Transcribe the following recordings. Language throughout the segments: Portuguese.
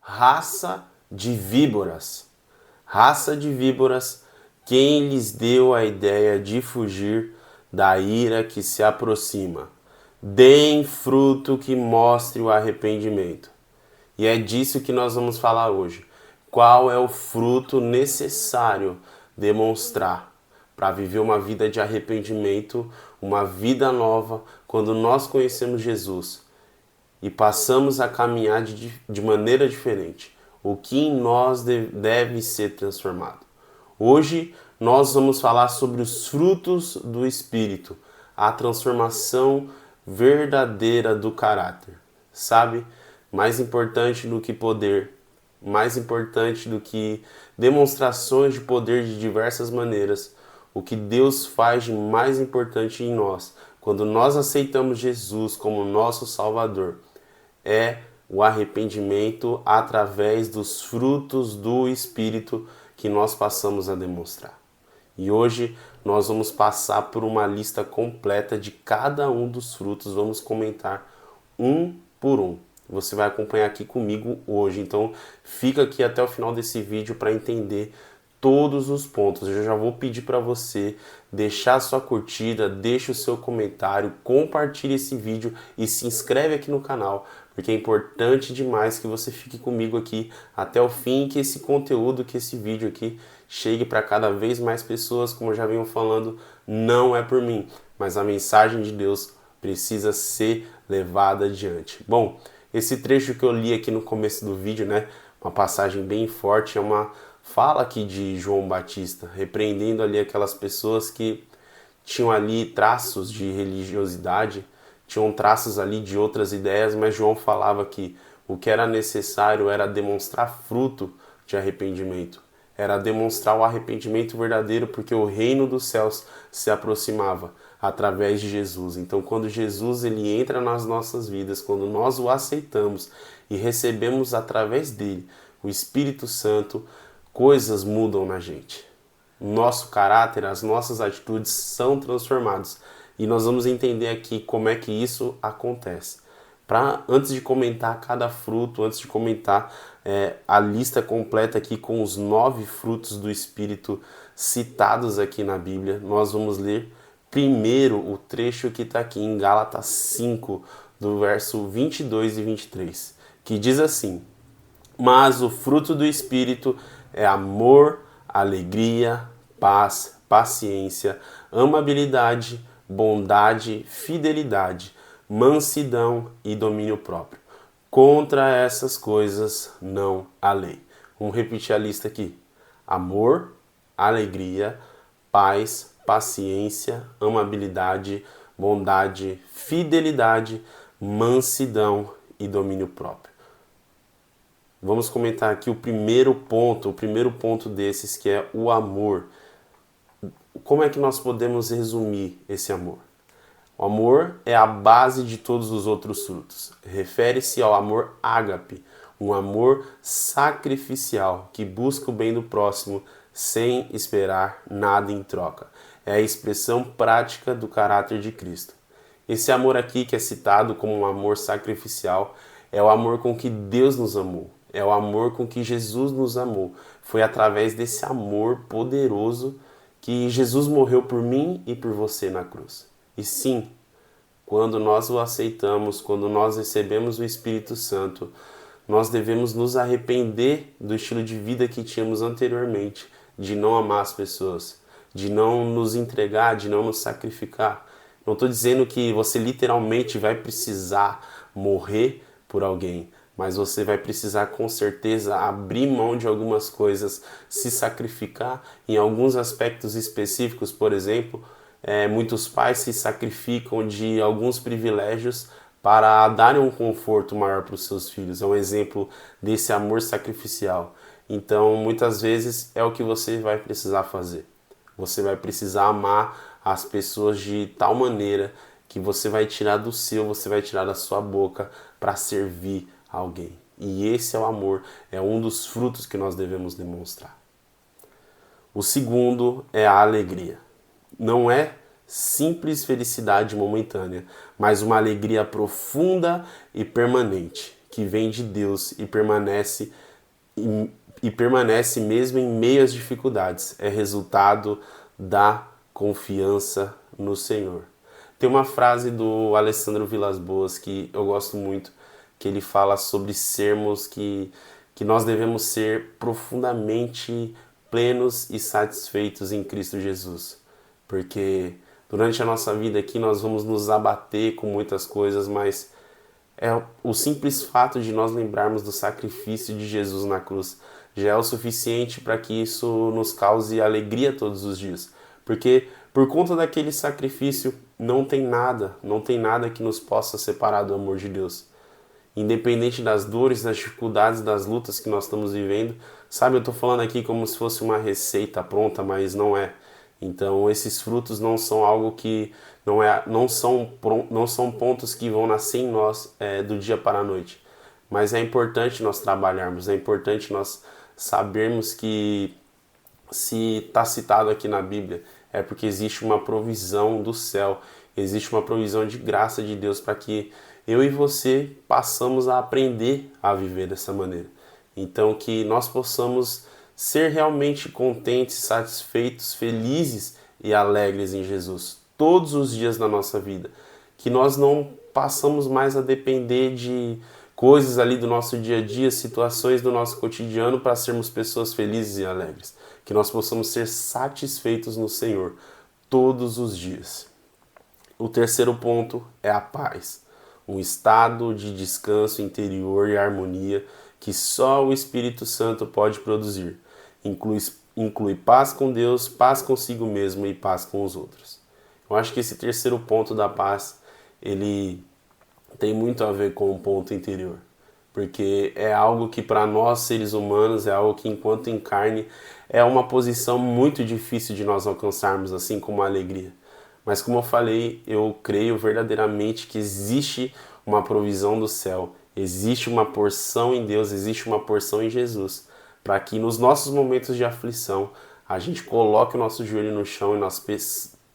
raça de víboras. Raça de víboras, quem lhes deu a ideia de fugir da ira que se aproxima? Deem fruto que mostre o arrependimento. E é disso que nós vamos falar hoje. Qual é o fruto necessário demonstrar para viver uma vida de arrependimento, uma vida nova, quando nós conhecemos Jesus e passamos a caminhar de maneira diferente? O que em nós deve ser transformado? Hoje nós vamos falar sobre os frutos do Espírito, a transformação verdadeira do caráter. Sabe? Mais importante do que poder, mais importante do que demonstrações de poder de diversas maneiras, o que Deus faz de mais importante em nós, quando nós aceitamos Jesus como nosso Salvador, é o arrependimento através dos frutos do Espírito que nós passamos a demonstrar. E hoje nós vamos passar por uma lista completa de cada um dos frutos, vamos comentar um por um. Você vai acompanhar aqui comigo hoje, então fica aqui até o final desse vídeo para entender todos os pontos. Eu já vou pedir para você deixar sua curtida, deixe o seu comentário, compartilhe esse vídeo e se inscreve aqui no canal, porque é importante demais que você fique comigo aqui até o fim, que esse conteúdo, que esse vídeo aqui chegue para cada vez mais pessoas. Como eu já venho falando, não é por mim, mas a mensagem de Deus precisa ser levada adiante. Bom, esse trecho que eu li aqui no começo do vídeo, né, uma passagem bem forte, é uma fala aqui de João Batista, repreendendo ali aquelas pessoas que tinham ali traços de religiosidade, tinham traços ali de outras ideias, mas João falava que o que era necessário era demonstrar fruto de arrependimento, era demonstrar o arrependimento verdadeiro, porque o reino dos céus se aproximava através de Jesus. Então, quando Jesus ele entra nas nossas vidas, quando nós o aceitamos e recebemos através dele o Espírito Santo, coisas mudam na gente. Nosso caráter, as nossas atitudes são transformadas. E nós vamos entender aqui como é que isso acontece. Antes de comentar cada fruto, antes de comentar a lista completa aqui com os 9 frutos do Espírito citados aqui na Bíblia, nós vamos ler primeiro o trecho que está aqui em Gálatas 5, do verso 22 e 23, que diz assim: mas o fruto do Espírito é amor, alegria, paz, paciência, amabilidade, bondade, fidelidade, mansidão e domínio próprio. Contra essas coisas não há lei. Vamos repetir a lista aqui: amor, alegria, paz, paciência, amabilidade, bondade, fidelidade, mansidão e domínio próprio. Vamos comentar aqui o primeiro ponto desses, que é o amor. Como é que nós podemos resumir esse amor? O amor é a base de todos os outros frutos. Refere-se ao amor ágape, um amor sacrificial que busca o bem do próximo sem esperar nada em troca. É a expressão prática do caráter de Cristo. Esse amor aqui, que é citado como um amor sacrificial, é o amor com que Deus nos amou. É o amor com que Jesus nos amou. Foi através desse amor poderoso que Jesus morreu por mim e por você na cruz. E sim, quando nós o aceitamos, quando nós recebemos o Espírito Santo, nós devemos nos arrepender do estilo de vida que tínhamos anteriormente, de não amar as pessoas, de não nos entregar, de não nos sacrificar. Não estou dizendo que você literalmente vai precisar morrer por alguém, mas você vai precisar com certeza abrir mão de algumas coisas, se sacrificar em alguns aspectos específicos. Por exemplo, muitos pais se sacrificam de alguns privilégios para darem um conforto maior para os seus filhos. É um exemplo desse amor sacrificial. Então, muitas vezes é o que você vai precisar fazer. Você vai precisar amar as pessoas de tal maneira que você vai tirar do seu, você vai tirar da sua boca para servir alguém. E esse é o amor, é um dos frutos que nós devemos demonstrar. O segundo é a alegria. Não é simples felicidade momentânea, mas uma alegria profunda e permanente, que vem de Deus e permanece mesmo em meio às dificuldades. É resultado da confiança no Senhor. Tem uma frase do Alessandro Vilas-Boas que eu gosto muito, que ele fala sobre que nós devemos ser profundamente plenos e satisfeitos em Cristo Jesus. Porque durante a nossa vida aqui nós vamos nos abater com muitas coisas, mas é o simples fato de nós lembrarmos do sacrifício de Jesus na cruz já é o suficiente para que isso nos cause alegria todos os dias. Porque por conta daquele sacrifício não tem nada que nos possa separar do amor de Deus. Independente das dores, das dificuldades, das lutas que nós estamos vivendo, sabe, eu estou falando aqui como se fosse uma receita pronta, mas não é. Então esses frutos não são algo que não são pontos que vão nascer em nós do dia para a noite. Mas é importante nós trabalharmos, é importante nós sabermos que se está citado aqui na Bíblia é porque existe uma provisão do céu, existe uma provisão de graça de Deus para que eu e você passamos a aprender a viver dessa maneira. Então que nós possamos ser realmente contentes, satisfeitos, felizes e alegres em Jesus todos os dias da nossa vida. Que nós não passamos mais a depender de coisas ali do nosso dia a dia, situações do nosso cotidiano para sermos pessoas felizes e alegres. Que nós possamos ser satisfeitos no Senhor todos os dias. O terceiro ponto é a paz. Um estado de descanso interior e harmonia que só o Espírito Santo pode produzir. Inclui paz com Deus, paz consigo mesmo e paz com os outros. Eu acho que esse terceiro ponto da paz, ele tem muito a ver com o ponto interior. Porque é algo que para nós seres humanos, é algo que enquanto em carne, é uma posição muito difícil de nós alcançarmos, assim como a alegria. Mas como eu falei, eu creio verdadeiramente que existe uma provisão do céu, existe uma porção em Deus, existe uma porção em Jesus, para que nos nossos momentos de aflição, a gente coloque o nosso joelho no chão e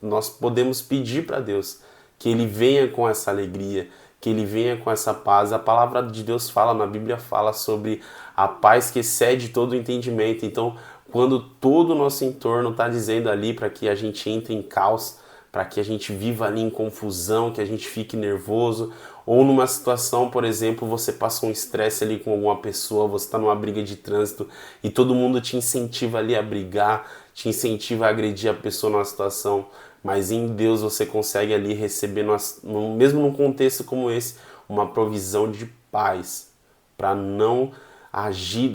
nós podemos pedir para Deus que Ele venha com essa alegria, que Ele venha com essa paz. A palavra de Deus fala, na Bíblia fala sobre a paz que excede todo o entendimento. Então, quando todo o nosso entorno está dizendo ali para que a gente entre em caos, para que a gente viva ali em confusão, que a gente fique nervoso, ou numa situação, por exemplo, você passa um estresse ali com alguma pessoa, você está numa briga de trânsito e todo mundo te incentiva ali a brigar, te incentiva a agredir a pessoa numa situação, mas em Deus você consegue ali receber, mesmo num contexto como esse, uma provisão de paz, para não agir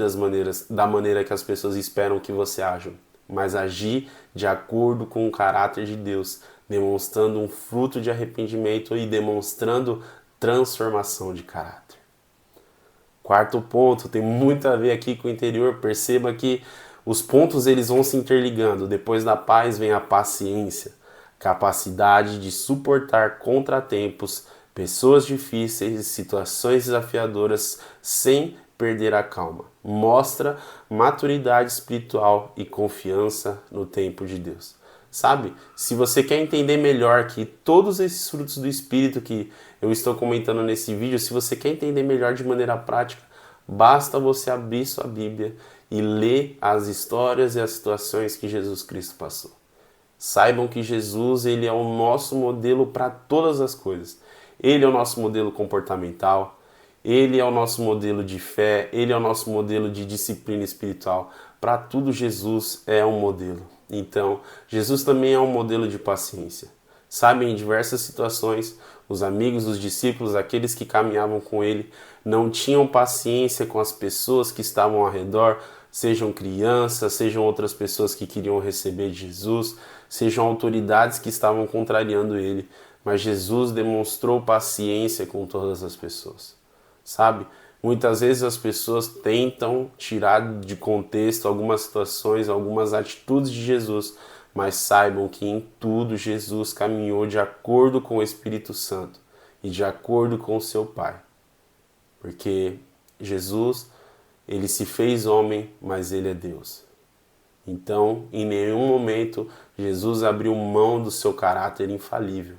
da maneira que as pessoas esperam que você aja, mas agir de acordo com o caráter de Deus, demonstrando um fruto de arrependimento e demonstrando transformação de caráter. Quarto ponto, tem muito a ver aqui com o interior. Perceba que os pontos eles vão se interligando. Depois da paz vem a paciência, capacidade de suportar contratempos, pessoas difíceis e situações desafiadoras sem perder a calma. Mostra maturidade espiritual e confiança no tempo de Deus. Sabe, se você quer entender melhor que todos esses frutos do Espírito que eu estou comentando nesse vídeo, se você quer entender melhor de maneira prática, basta você abrir sua Bíblia e ler as histórias e as situações que Jesus Cristo passou. Saibam que Jesus ele é o nosso modelo para todas as coisas. Ele é o nosso modelo comportamental, ele é o nosso modelo de fé, ele é o nosso modelo de disciplina espiritual. Para tudo Jesus é um modelo. Então, Jesus também é um modelo de paciência. Sabe, em diversas situações, os amigos, os discípulos, aqueles que caminhavam com ele, não tinham paciência com as pessoas que estavam ao redor, sejam crianças, sejam outras pessoas que queriam receber Jesus, sejam autoridades que estavam contrariando ele. Mas Jesus demonstrou paciência com todas as pessoas. Sabe? Muitas vezes as pessoas tentam tirar de contexto algumas situações, algumas atitudes de Jesus, mas saibam que em tudo Jesus caminhou de acordo com o Espírito Santo e de acordo com o seu Pai. Porque Jesus, ele se fez homem, mas ele é Deus. Então, em nenhum momento, Jesus abriu mão do seu caráter infalível.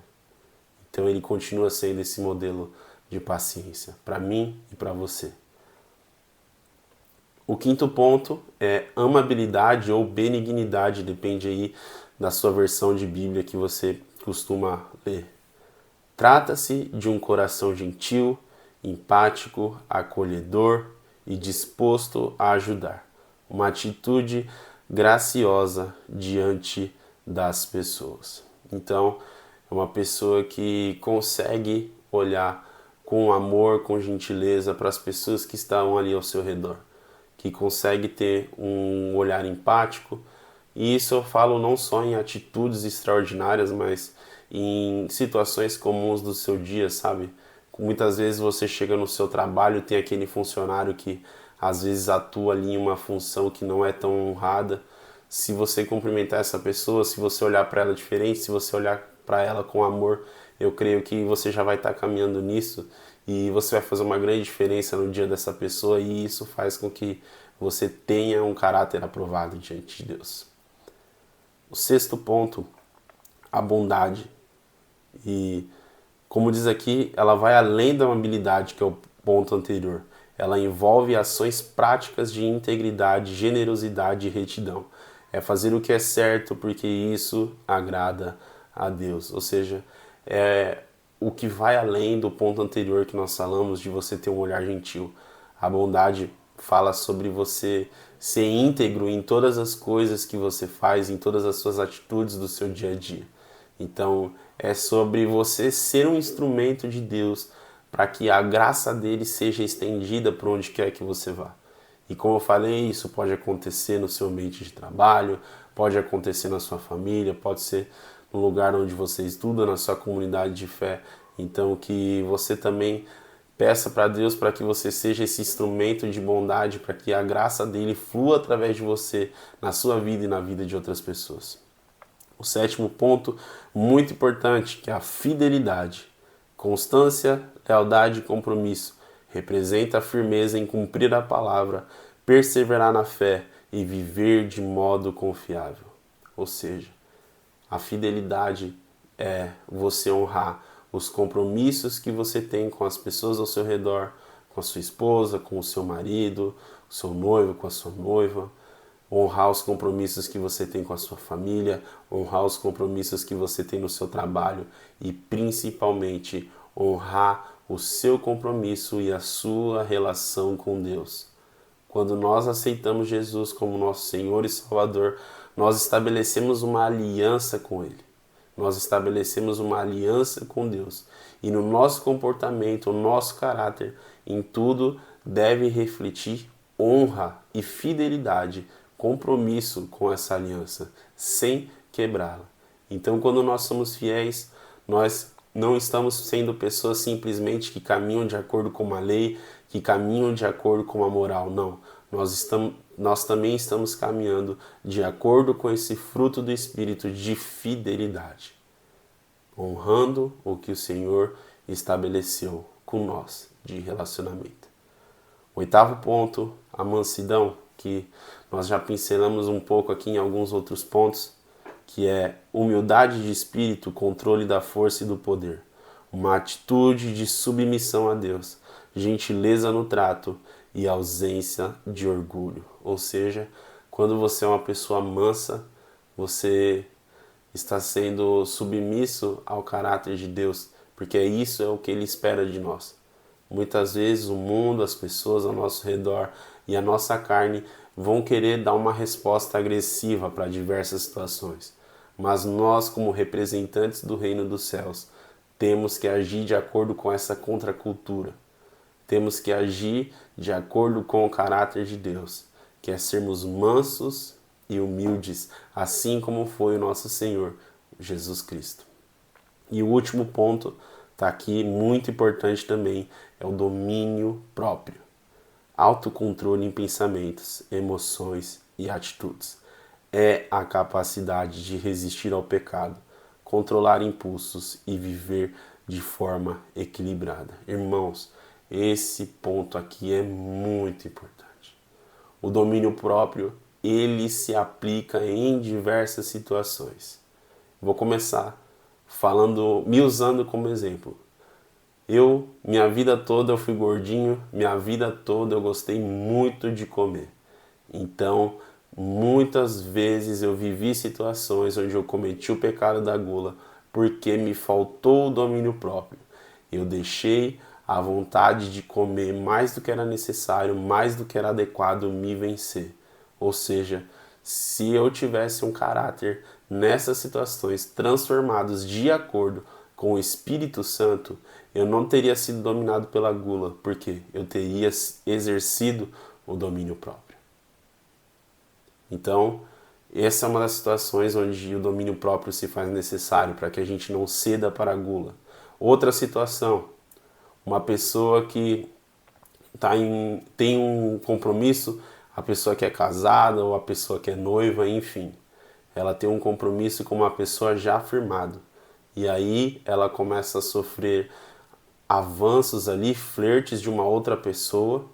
Então, ele continua sendo esse modelo de paciência para mim e para você. O quinto ponto é amabilidade ou benignidade, depende aí da sua versão de Bíblia que você costuma ler. Trata-se de um coração gentil, empático, acolhedor e disposto a ajudar. Uma atitude graciosa diante das pessoas. Então, é uma pessoa que consegue olhar com amor, com gentileza para as pessoas que estão ali ao seu redor, que consegue ter um olhar empático. E isso eu falo não só em atitudes extraordinárias, mas em situações comuns do seu dia, sabe? Muitas vezes você chega no seu trabalho, tem aquele funcionário que às vezes atua ali em uma função que não é tão honrada. Se você cumprimentar essa pessoa, se você olhar para ela diferente, se você olhar para ela com amor, eu creio que você já vai estar caminhando nisso e você vai fazer uma grande diferença no dia dessa pessoa, e isso faz com que você tenha um caráter aprovado diante de Deus. O sexto ponto, a bondade. E como diz aqui, ela vai além da amabilidade, que é o ponto anterior. Ela envolve ações práticas de integridade, generosidade e retidão. É fazer o que é certo porque isso agrada a Deus. Ou seja, é o que vai além do ponto anterior que nós falamos de você ter um olhar gentil. A bondade fala sobre você ser íntegro em todas as coisas que você faz, em todas as suas atitudes do seu dia a dia. Então, é sobre você ser um instrumento de Deus para que a graça dele seja estendida por onde quer que você vá. E como eu falei, isso pode acontecer no seu ambiente de trabalho, pode acontecer na sua família, pode ser no lugar onde você estuda, na sua comunidade de fé. Então, que você também peça para Deus para que você seja esse instrumento de bondade, para que a graça dele flua através de você na sua vida e na vida de outras pessoas. O sétimo ponto, muito importante, que é a fidelidade. Constância, lealdade e compromisso. Representa a firmeza em cumprir a palavra, perseverar na fé e viver de modo confiável. Ou seja, a fidelidade é você honrar os compromissos que você tem com as pessoas ao seu redor, com a sua esposa, com o seu marido, o seu noivo, com a sua noiva. Honrar os compromissos que você tem com a sua família, honrar os compromissos que você tem no seu trabalho e principalmente honrar o seu compromisso e a sua relação com Deus. Quando nós aceitamos Jesus como nosso Senhor e Salvador, nós estabelecemos uma aliança com Ele. Nós estabelecemos uma aliança com Deus. E no nosso comportamento, o nosso caráter, em tudo, deve refletir honra e fidelidade, compromisso com essa aliança, sem quebrá-la. Então, quando nós somos fiéis, nós não estamos sendo pessoas simplesmente que caminham de acordo com uma lei, que caminham de acordo com a moral. Não, nós também estamos caminhando de acordo com esse fruto do Espírito de fidelidade, honrando o que o Senhor estabeleceu com nós de relacionamento. Oitavo ponto, a mansidão, que nós já pincelamos um pouco aqui em alguns outros pontos, que é humildade de espírito, controle da força e do poder, uma atitude de submissão a Deus, gentileza no trato e ausência de orgulho. Ou seja, quando você é uma pessoa mansa, você está sendo submisso ao caráter de Deus, porque isso é o que Ele espera de nós. Muitas vezes o mundo, as pessoas ao nosso redor e a nossa carne vão querer dar uma resposta agressiva para diversas situações. Mas nós, como representantes do reino dos céus, temos que agir de acordo com essa contracultura. Temos que agir de acordo com o caráter de Deus, que é sermos mansos e humildes, assim como foi o nosso Senhor, Jesus Cristo. E o último ponto está aqui, muito importante também, é o domínio próprio. Autocontrole em pensamentos, emoções e atitudes. É a capacidade de resistir ao pecado, controlar impulsos e viver de forma equilibrada. Irmãos, esse ponto aqui é muito importante. O domínio próprio, ele se aplica em diversas situações. Vou começar me usando como exemplo. Minha vida toda eu fui gordinho, minha vida toda eu gostei muito de comer. Então, muitas vezes eu vivi situações onde eu cometi o pecado da gula porque me faltou o domínio próprio. Eu deixei a vontade de comer mais do que era necessário, mais do que era adequado me vencer. Ou seja, se eu tivesse um caráter nessas situações transformados de acordo com o Espírito Santo, eu não teria sido dominado pela gula, porque eu teria exercido o domínio próprio. Então, essa é uma das situações onde o domínio próprio se faz necessário para que a gente não ceda para a gula. Outra situação, uma pessoa que tem um compromisso, a pessoa que é casada ou a pessoa que é noiva, enfim, ela tem um compromisso com uma pessoa já firmada. E aí ela começa a sofrer avanços ali, flertes de uma outra pessoa,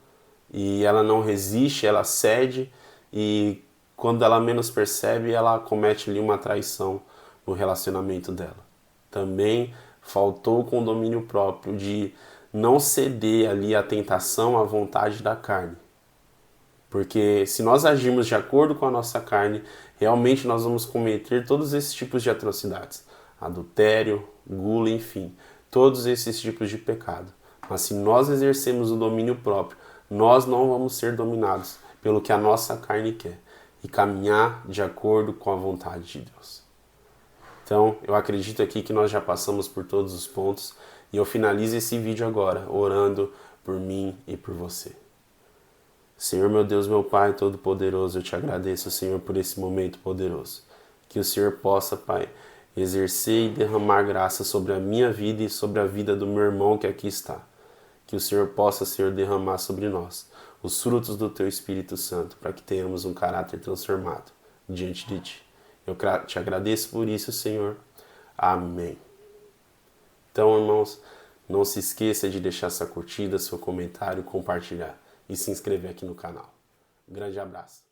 e ela não resiste, ela cede, e quando ela menos percebe, ela comete ali uma traição no relacionamento dela. Também faltou com o domínio próprio de não ceder ali à tentação, à vontade da carne. Porque se nós agirmos de acordo com a nossa carne, realmente nós vamos cometer todos esses tipos de atrocidades. Adultério, gula, enfim, todos esses tipos de pecado. Mas se nós exercemos o domínio próprio, nós não vamos ser dominados pelo que a nossa carne quer e caminhar de acordo com a vontade de Deus. Então, eu acredito aqui que nós já passamos por todos os pontos e eu finalizo esse vídeo agora orando por mim e por você. Senhor, meu Deus, meu Pai Todo-Poderoso, eu te agradeço, Senhor, por esse momento poderoso. Que o Senhor possa, Pai, exercer e derramar graça sobre a minha vida e sobre a vida do meu irmão que aqui está. Que o Senhor possa, Senhor, derramar sobre nós os frutos do Teu Espírito Santo, para que tenhamos um caráter transformado diante de Ti. Eu te agradeço por isso, Senhor. Amém. Então, irmãos, não se esqueça de deixar sua curtida, seu comentário, compartilhar e se inscrever aqui no canal. Um grande abraço.